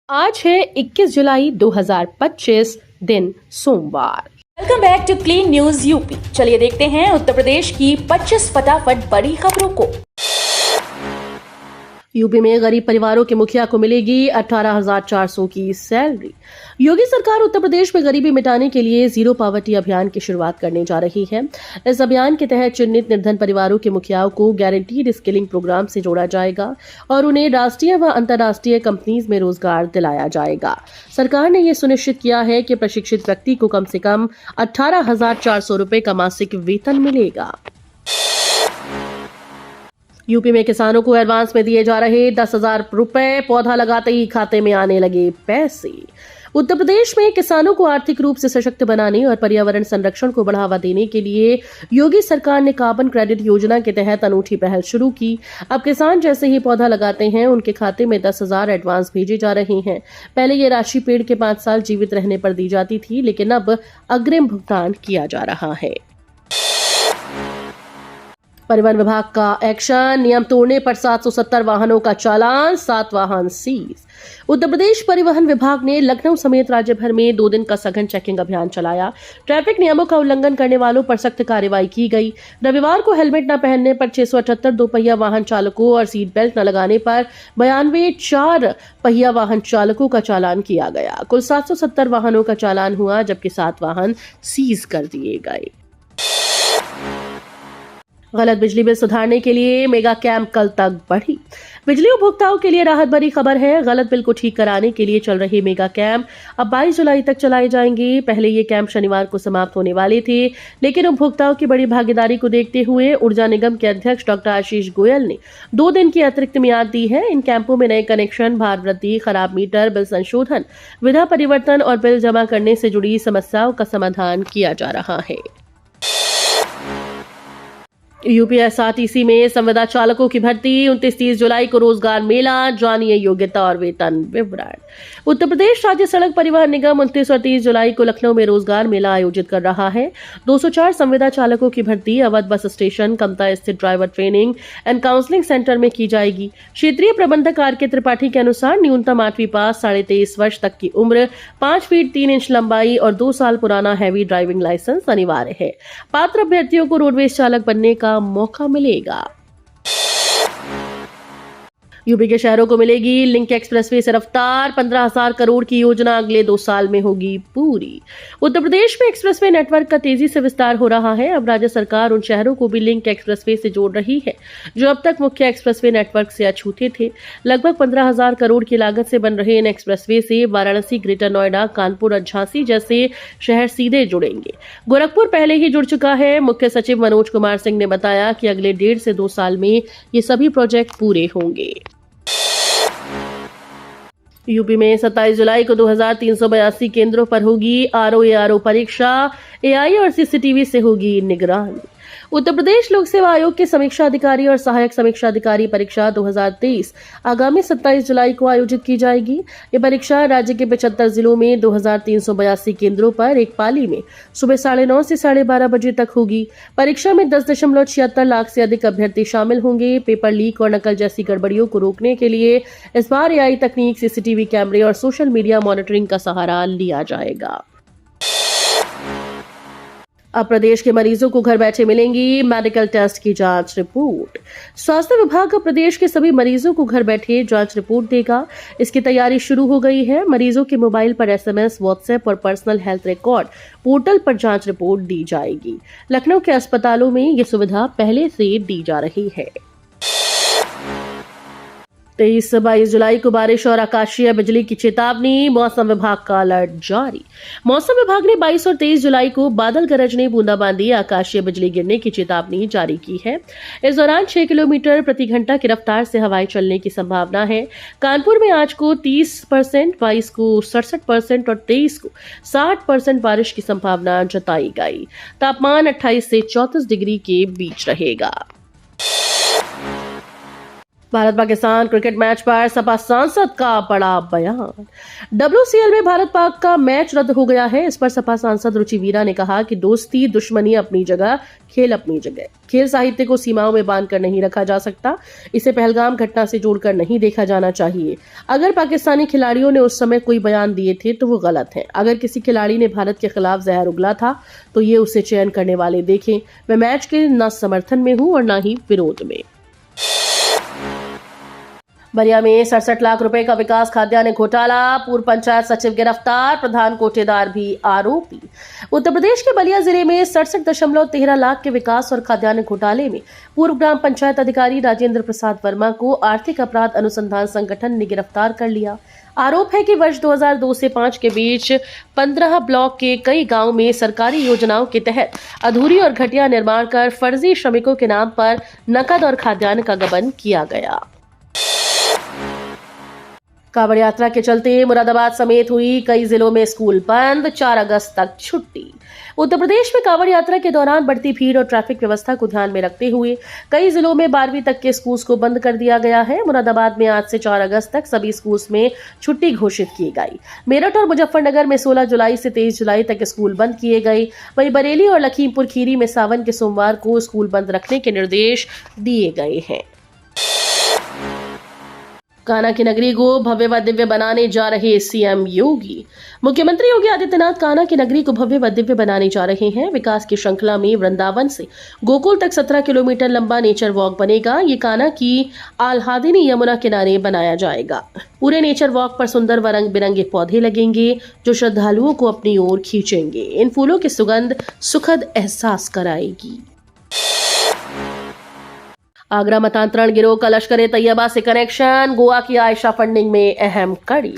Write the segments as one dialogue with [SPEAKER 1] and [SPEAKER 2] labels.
[SPEAKER 1] आज है 21 जुलाई 2025 दिन सोमवार।
[SPEAKER 2] Welcome back to clean news UP. चलिए देखते हैं उत्तर प्रदेश की 25 फटाफट बड़ी खबरों को।
[SPEAKER 1] यूपी में गरीब परिवारों के मुखिया को मिलेगी 18,400 की सैलरी। योगी सरकार उत्तर प्रदेश में गरीबी मिटाने के लिए जीरो पॉवर्टी अभियान की शुरुआत करने जा रही है। इस अभियान के तहत चिन्हित निर्धन परिवारों के मुखियाओं को गारंटीड स्किलिंग प्रोग्राम से जोड़ा जाएगा और उन्हें राष्ट्रीय व अंतर्राष्ट्रीय कंपनीज में रोजगार दिलाया जाएगा। सरकार ने यह सुनिश्चित किया है कि प्रशिक्षित व्यक्ति को कम से कम 18,400 रुपए का मासिक वेतन मिलेगा। यूपी में किसानों को एडवांस में दिए जा रहे 10,000 रुपए, पौधा लगाते ही खाते में आने लगे पैसे। उत्तर प्रदेश में किसानों को आर्थिक रूप से सशक्त बनाने और पर्यावरण संरक्षण को बढ़ावा देने के लिए योगी सरकार ने कार्बन क्रेडिट योजना के तहत अनूठी पहल शुरू की। अब किसान जैसे ही पौधा लगाते हैं उनके खाते में 10,000 एडवांस भेजे जा रहे हैं। पहले ये राशि पेड़ के 5 साल जीवित रहने पर दी जाती थी, लेकिन अब अग्रिम भुगतान किया जा रहा है। परिवहन विभाग का एक्शन, नियम तोड़ने पर 770 वाहनों का चालान, 7 वाहन सीज। उत्तर प्रदेश परिवहन विभाग ने लखनऊ समेत राज्य भर में 2 दिन का सघन चेकिंग अभियान चलाया। ट्रैफिक नियमों का उल्लंघन करने वालों पर सख्त कार्रवाई की गई। रविवार को हेलमेट न पहनने पर 678 दोपहिया वाहन चालकों और सीट बेल्ट न लगाने पर 92 4 पहिया वाहन चालकों का चालान किया गया। कुल 770 वाहनों का चालान हुआ, जबकि 7 वाहन सीज कर दिए गए। गलत बिजली बिल सुधारने के लिए मेगा कैंप कल तक बढ़ी। बिजली उपभोक्ताओं के लिए राहत भरी खबर है। गलत बिल को ठीक कराने के लिए चल रहे मेगा कैंप अब 22 जुलाई तक चलाए जाएंगे। पहले ये कैंप शनिवार को समाप्त होने वाले थे, लेकिन उपभोक्ताओं की बड़ी भागीदारी को देखते हुए ऊर्जा निगम के अध्यक्ष डॉक्टर आशीष गोयल ने 2 दिन की अतिरिक्त मियाद दी है। इन कैंपों में नए कनेक्शन, भार वृद्धि, खराब मीटर, बिल संशोधन, विधा परिवर्तन और बिल जमा करने से जुड़ी समस्याओं का समाधान किया जा रहा है। यूपीएसआरटीसी में संविदा चालकों की भर्ती, 29-30 जुलाई को रोजगार मेला, जानिए योग्यता और वेतन विवरण। उत्तर प्रदेश राज्य सड़क परिवहन निगम 29 और 30 जुलाई को लखनऊ में रोजगार मेला आयोजित कर रहा है। 204 संविदा चालकों की भर्ती अवध बस स्टेशन, कमता स्थित driver training and counselling centre में की जाएगी। क्षेत्रीय प्रबंधक आर.के. त्रिपाठी के अनुसार न्यूनतम 8वीं पास, 23.5 वर्ष तक की उम्र, 5 फीट 3 इंच लंबाई और 2 साल पुराना हैवी ड्राइविंग लाइसेंस अनिवार्य है। पात्र अभ्यर्थियों को रोडवेज चालक बनने का मौका मिलेगा। यूपी के शहरों को मिलेगी लिंक एक्सप्रेसवे से रफ्तार, 15,000 करोड़ की योजना अगले 2 साल में होगी पूरी। उत्तर प्रदेश में एक्सप्रेसवे नेटवर्क का तेजी से विस्तार हो रहा है। अब राज्य सरकार उन शहरों को भी लिंक एक्सप्रेसवे से जोड़ रही है जो अब तक मुख्य एक्सप्रेसवे नेटवर्क से अछूते थे। लगभग 15,000 करोड़ की लागत से बन रहे इन एक्सप्रेसवे से वाराणसी, ग्रेटर नोएडा, कानपुर और झांसी जैसे शहर सीधे जुड़ेंगे। गोरखपुर पहले ही जुड़ चुका है। मुख्य सचिव मनोज कुमार सिंह ने बताया कि अगले 1.5 से 2 साल में ये सभी प्रोजेक्ट पूरे होंगे। यूपी में 27 जुलाई को 2,382 केंद्रों पर होगी आरओ परीक्षा। एआई और सीसीटीवी से होगी निगरानी। उत्तर प्रदेश लोक सेवा आयोग के समीक्षा अधिकारी और सहायक समीक्षा अधिकारी परीक्षा 2023 आगामी 27 जुलाई को आयोजित की जाएगी। ये परीक्षा राज्य के 75 जिलों में 2,382 केंद्रों पर एक पाली में सुबह 9:30 से 12:30 बजे तक होगी। परीक्षा में 10.76 लाख से अधिक अभ्यर्थी शामिल होंगे। पेपर लीक और नकल जैसी गड़बड़ियों को रोकने के लिए इस बार एआई तकनीक, सीसीटीवी कैमरे और सोशल मीडिया मॉनिटरिंग का सहारा लिया जाएगा। अब प्रदेश के मरीजों को घर बैठे मिलेंगी मेडिकल टेस्ट की जांच रिपोर्ट। स्वास्थ्य विभाग अब प्रदेश के सभी मरीजों को घर बैठे जांच रिपोर्ट देगा। इसकी तैयारी शुरू हो गई है। मरीजों के मोबाइल पर एसएमएस, व्हाट्सएप और पर्सनल हेल्थ रिकॉर्ड पोर्टल पर जांच रिपोर्ट दी जाएगी। लखनऊ के अस्पतालों में ये सुविधा पहले से दी जा रही है। 23-22 जुलाई को बारिश और आकाशीय बिजली की चेतावनी, मौसम विभाग का अलर्ट जारी। मौसम विभाग ने 22 और 23 जुलाई को बादल गरजने, बूंदाबांदी, आकाशीय बिजली गिरने की चेतावनी जारी की है। इस दौरान 6 किलोमीटर प्रति घंटा की रफ्तार से हवाएं चलने की संभावना है। कानपुर में आज को 30%, 22 को 67% और 23 को 60% बारिश की संभावना जताई गई। तापमान 28 से 34 डिग्री के बीच रहेगा। भारत पाकिस्तान क्रिकेट मैच पर सपा सांसद का बड़ा बयान। WCL में भारत पाक का मैच रद्द हो गया है। इस पर सपा सांसद रुचि वीरा ने कहा कि दोस्ती दुश्मनी अपनी जगह, खेल अपनी जगह। खेल साहित्य को सीमाओं में बांधकर नहीं रखा जा सकता। इसे पहलगाम घटना से जोड़कर नहीं देखा जाना चाहिए। अगर पाकिस्तानी खिलाड़ियों ने उस समय कोई बयान दिए थे तो वो गलत है। अगर किसी खिलाड़ी ने भारत के खिलाफ जहर उगला था तो ये उसे चयन करने वाले देखें। मैं मैच के न समर्थन में हूं और न ही विरोध में। बलिया में 67 लाख रुपए का विकास खाद्यान्न घोटाला, पूर्व पंचायत सचिव गिरफ्तार, प्रधान कोटेदार भी आरोपी। उत्तर प्रदेश के बलिया जिले में 67.13 लाख के विकास और खाद्यान्न घोटाले में पूर्व ग्राम पंचायत अधिकारी राजेंद्र प्रसाद वर्मा को आर्थिक अपराध अनुसंधान संगठन ने गिरफ्तार कर लिया। आरोप है कि वर्ष 2002 से 5 के बीच 15 ब्लॉक के कई गांव में सरकारी योजनाओं के तहत अधूरी और घटिया निर्माण कर फर्जी श्रमिकों के नाम पर नकद और खाद्यान्न का गबन किया गया। कांवड़ यात्रा के चलते मुरादाबाद समेत हुई कई जिलों में स्कूल बंद, 4 अगस्त तक छुट्टी। उत्तर प्रदेश में कांवड़ यात्रा के दौरान बढ़ती भीड़ और ट्रैफिक व्यवस्था को ध्यान में रखते हुए कई जिलों में 12वीं तक के स्कूल्स को बंद कर दिया गया है। मुरादाबाद में आज से 4 अगस्त तक सभी स्कूल्स में छुट्टी घोषित की गई। मेरठ और मुजफ्फरनगर में 16 जुलाई से 23 जुलाई तक स्कूल बंद किए गए। वहीं बरेली और लखीमपुर खीरी में सावन के सोमवार को स्कूल बंद रखने के निर्देश दिए गए हैं। कान्हा की नगरी को भव्य व दिव्य बनाने जा रहे सीएम योगी। मुख्यमंत्री योगी आदित्यनाथ कान्हा की नगरी को भव्य व दिव्य बनाने जा रहे हैं। विकास की श्रृंखला में वृंदावन से गोकुल तक 17 किलोमीटर लंबा नेचर वॉक बनेगा। ये कान्हा की आह्लादिनी यमुना किनारे बनाया जाएगा। पूरे नेचर वॉक पर सुंदर व रंग बिरंगे पौधे लगेंगे जो श्रद्धालुओं को अपनी ओर खींचेंगे। इन फूलों की सुगंध सुखद एहसास कराएगी। आगरा मतांतरण गिरोह का लश्कर ए तैयबा से कनेक्शन, गोवा की आयशा फंडिंग में अहम कड़ी।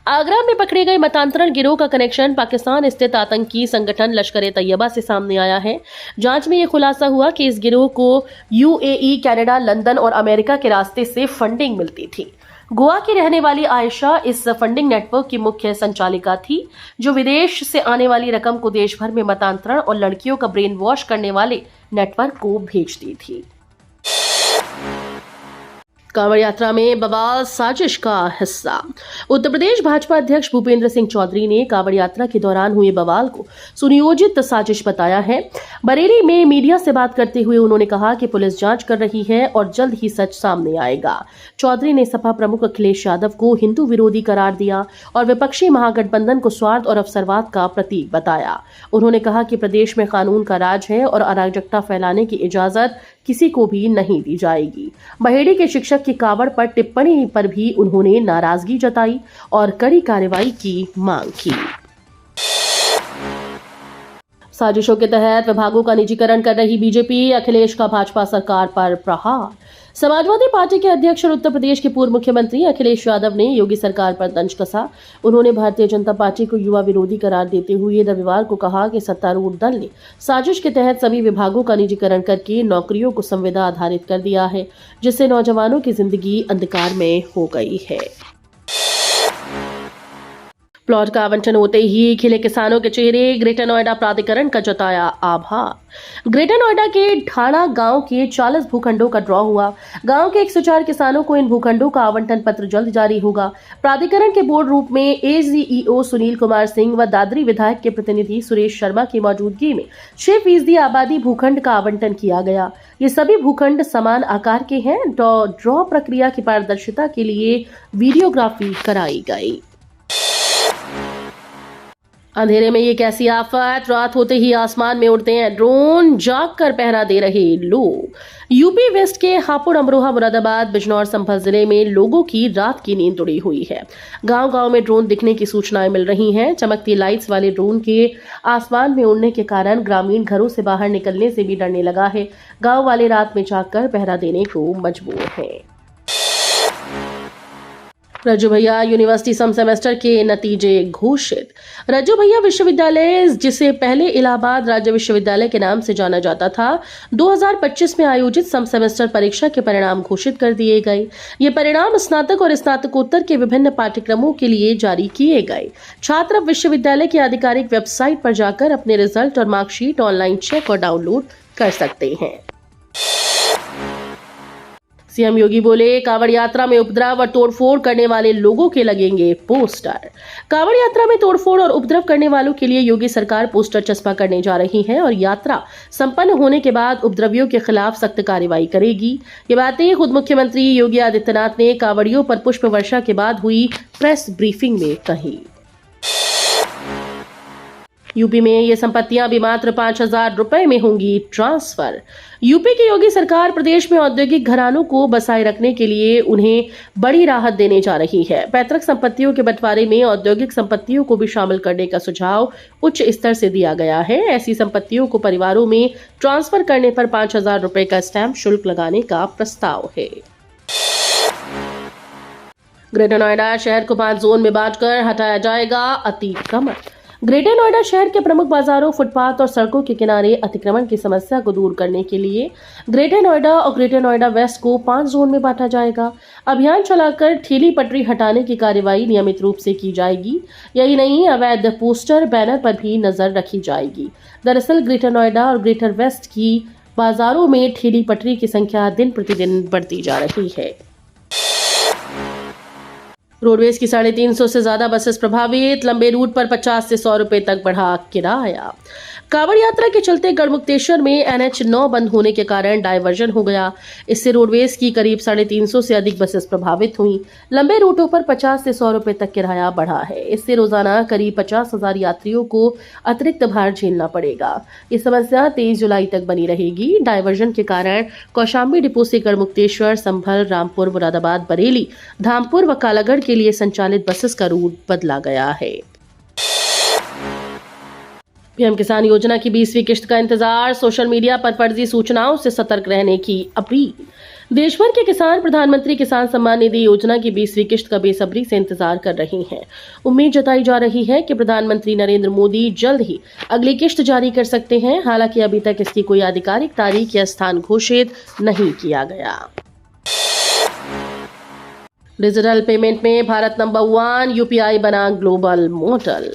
[SPEAKER 1] आगरा में पकड़े गए मतांतरण गिरोह का कनेक्शन पाकिस्तान स्थित आतंकी संगठन लश्कर ए तैयबा से सामने आया है। जांच में यह खुलासा हुआ कि इस गिरोह को UAE, कनाडा, लंदन और अमेरिका के रास्ते से फंडिंग मिलती थी। गोवा की रहने वाली आयशा इस फंडिंग नेटवर्क की मुख्य संचालिका थी, जो विदेश से आने वाली रकम को देश भर में मतांतरण और लड़कियों का ब्रेन वॉश करने वाले नेटवर्क को भेजती थी। कांवड़ यात्रा में बवाल साजिश का हिस्सा। उत्तर प्रदेश भाजपा अध्यक्ष भूपेंद्र सिंह चौधरी ने कांवड़ यात्रा के दौरान हुए बवाल को सुनियोजित साजिश बताया है। बरेली में मीडिया से बात करते हुए उन्होंने कहा कि पुलिस जांच कर रही है और जल्द ही सच सामने आएगा। चौधरी ने सपा प्रमुख अखिलेश यादव को हिंदू विरोधी करार दिया और विपक्षी महागठबंधन को स्वार्थ और अवसरवाद का प्रतीक बताया। उन्होंने कहा कि प्रदेश में कानून का राज है और अराजकता फैलाने की इजाजत किसी को भी नहीं दी जाएगी। बहेड़ी के शिक्षक की कावड़ पर टिप्पणी पर भी उन्होंने नाराजगी जताई और कड़ी कार्रवाई की मांग की। साजिशों के तहत विभागों का निजीकरण कर रही बीजेपी, अखिलेश का भाजपा सरकार पर प्रहार। समाजवादी पार्टी के अध्यक्ष और उत्तर प्रदेश के पूर्व मुख्यमंत्री अखिलेश यादव ने योगी सरकार पर तंज कसा। उन्होंने भारतीय जनता पार्टी को युवा विरोधी करार देते हुए रविवार को कहा कि सत्तारूढ़ दल ने साजिश के तहत सभी विभागों का निजीकरण करके नौकरियों को संविदा आधारित कर दिया है, जिससे नौजवानों की जिंदगी अंधकार में हो गई है। प्लॉट का आवंटन होते ही खिले किसानों के चेहरे, ग्रेटर नोएडा प्राधिकरण का जताया आभार। ग्रेटर नोएडा के ढाणा गांव के 40 भूखंडों का ड्रॉ हुआ। गांव के 104 किसानों को इन भूखंडों का आवंटन पत्र जल्द जारी होगा। प्राधिकरण के बोर्ड रूप में AGEO सुनील कुमार सिंह व दादरी विधायक के प्रतिनिधि सुरेश शर्मा की मौजूदगी में 6% आबादी भूखंड का आवंटन किया गया। ये सभी भूखंड समान आकार के हैं। ड्रॉ प्रक्रिया की पारदर्शिता के लिए वीडियोग्राफी कराई गई। अंधेरे में ये कैसी आफत, रात होते ही आसमान में उड़ते हैं ड्रोन, जाग कर पहरा दे रहे लोग। यूपी वेस्ट के हापुड़, अमरोहा, मुरादाबाद, बिजनौर, संभल जिले में लोगों की रात की नींद उड़ी हुई है। गांव-गांव में ड्रोन दिखने की सूचनाएं मिल रही हैं। चमकती लाइट्स वाले ड्रोन के आसमान में उड़ने के कारण ग्रामीण घरों से बाहर निकलने से भी डरने लगा है। गांव वाले रात में जागकर पहरा देने को मजबूर हैं। रज्जू भैया यूनिवर्सिटी सम सेमेस्टर के नतीजे घोषित। रज्जू भैया विश्वविद्यालय, जिसे पहले इलाहाबाद राज्य विश्वविद्यालय के नाम से जाना जाता था, 2025 में आयोजित सम सेमेस्टर परीक्षा के परिणाम घोषित कर दिए गए। ये परिणाम स्नातक और स्नातकोत्तर के विभिन्न पाठ्यक्रमों के लिए जारी किए गए। छात्र अब विश्वविद्यालय की आधिकारिक वेबसाइट पर जाकर अपने रिजल्ट और मार्कशीट ऑनलाइन चेक और डाउनलोड कर सकते हैं। सीएम योगी बोले, कांवड़ यात्रा में उपद्रव और तोड़फोड़ करने वाले लोगों के लगेंगे पोस्टर। कांवड़ यात्रा में तोड़फोड़ और उपद्रव करने वालों के लिए योगी सरकार पोस्टर चस्पा करने जा रही है और यात्रा संपन्न होने के बाद उपद्रवियों के खिलाफ सख्त कार्रवाई करेगी। ये बातें खुद मुख्यमंत्री योगी आदित्यनाथ ने कांवड़ियों पर पुष्प वर्षा के बाद हुई प्रेस ब्रीफिंग में कही। यूपी में ये संपत्तियां भी मात्र 5,000 रुपए में होंगी ट्रांसफर। यूपी की योगी सरकार प्रदेश में औद्योगिक घरानों को बसाए रखने के लिए उन्हें बड़ी राहत देने जा रही है। पैतृक संपत्तियों के बंटवारे में औद्योगिक संपत्तियों को भी शामिल करने का सुझाव उच्च स्तर से दिया गया है। ऐसी संपत्तियों को परिवारों में ट्रांसफर करने पर 5,000 रुपए का स्टैंप शुल्क लगाने का प्रस्ताव है। ग्रेटर नोएडा शहर को 5 जोन में बांटकर हटाया जाएगा अतिक्रमण। ग्रेटर नोएडा शहर के प्रमुख बाजारों, फुटपाथ और सड़कों के किनारे अतिक्रमण की समस्या को दूर करने के लिए ग्रेटर नोएडा और ग्रेटर नोएडा वेस्ट को 5 जोन में बांटा जाएगा। अभियान चलाकर ठेली पटरी हटाने की कार्यवाही नियमित रूप से की जाएगी। यही नहीं, अवैध पोस्टर, बैनर पर भी नजर रखी जाएगी। दरअसल ग्रेटर नोएडा और ग्रेटर वेस्ट की बाजारों में ठेली पटरी की संख्या दिन प्रतिदिन बढ़ती जा रही है। रोडवेज की 350 से ज्यादा बसेस प्रभावित। लंबे रूट पर 50 से 100 रुपए तक बढ़ा किराया। कांवड़ यात्रा के चलते गढ़मुक्तेश्वर में NH9 बंद होने के कारण डायवर्जन हो गया। इससे रोडवेज की करीब 350 से अधिक बसेस प्रभावित हुई। लंबे रूटों पर 50 से 100 रुपए तक किराया बढ़ा है। इससे रोजाना करीब 50,000 यात्रियों को अतिरिक्त भार झेलना पड़ेगा। ये समस्या 23 जुलाई तक बनी रहेगी। डायवर्जन के कारण कौशाम्बी डिपो से गढ़मुक्तेश्वर, संभल, रामपुर, मुरादाबाद, बरेली, धामपुर व कालागढ़ के लिए संचालित बसेस का रूट बदला गया है। पीएम किसान योजना की 20वीं किश्त का इंतजार। सोशल मीडिया पर फर्जी सूचनाओं से सतर्क रहने की अपील। देश भर के किसान प्रधानमंत्री किसान सम्मान निधि योजना की 20वीं किश्त का बेसब्री से इंतजार कर रहे हैं। उम्मीद जताई जा रही है कि प्रधानमंत्री नरेंद्र मोदी जल्द ही अगली किश्त जारी कर सकते हैं। हालांकि अभी तक इसकी कोई आधिकारिक तारीख या स्थान घोषित नहीं किया गया। डिजिटल पेमेंट में भारत नंबर 1, यूपीआई बना ग्लोबल मॉडल।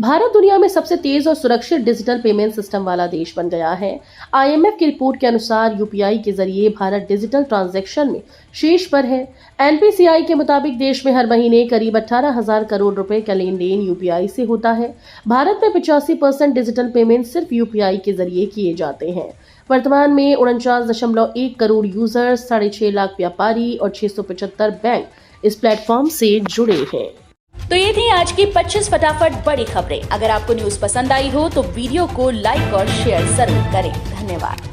[SPEAKER 1] भारत दुनिया में सबसे तेज और सुरक्षित डिजिटल पेमेंट सिस्टम वाला देश बन गया है। IMF की रिपोर्ट के अनुसार यूपीआई के जरिए भारत डिजिटल ट्रांजैक्शन में शीर्ष पर है। NPCI के मुताबिक देश में हर महीने करीब 18,000 करोड़ रुपए का लेन देन यूपीआई से होता है। भारत में 85% डिजिटल पेमेंट सिर्फ यूपीआई के जरिए किए जाते हैं। वर्तमान में 49.1 करोड़ यूजर्स, 6.5 लाख व्यापारी और 675 बैंक इस प्लेटफॉर्म से जुड़े हैं।
[SPEAKER 2] तो ये थी आज की 25 फटाफट बड़ी खबरें। अगर आपको न्यूज पसंद आई हो तो वीडियो को लाइक और शेयर जरूर करें। धन्यवाद।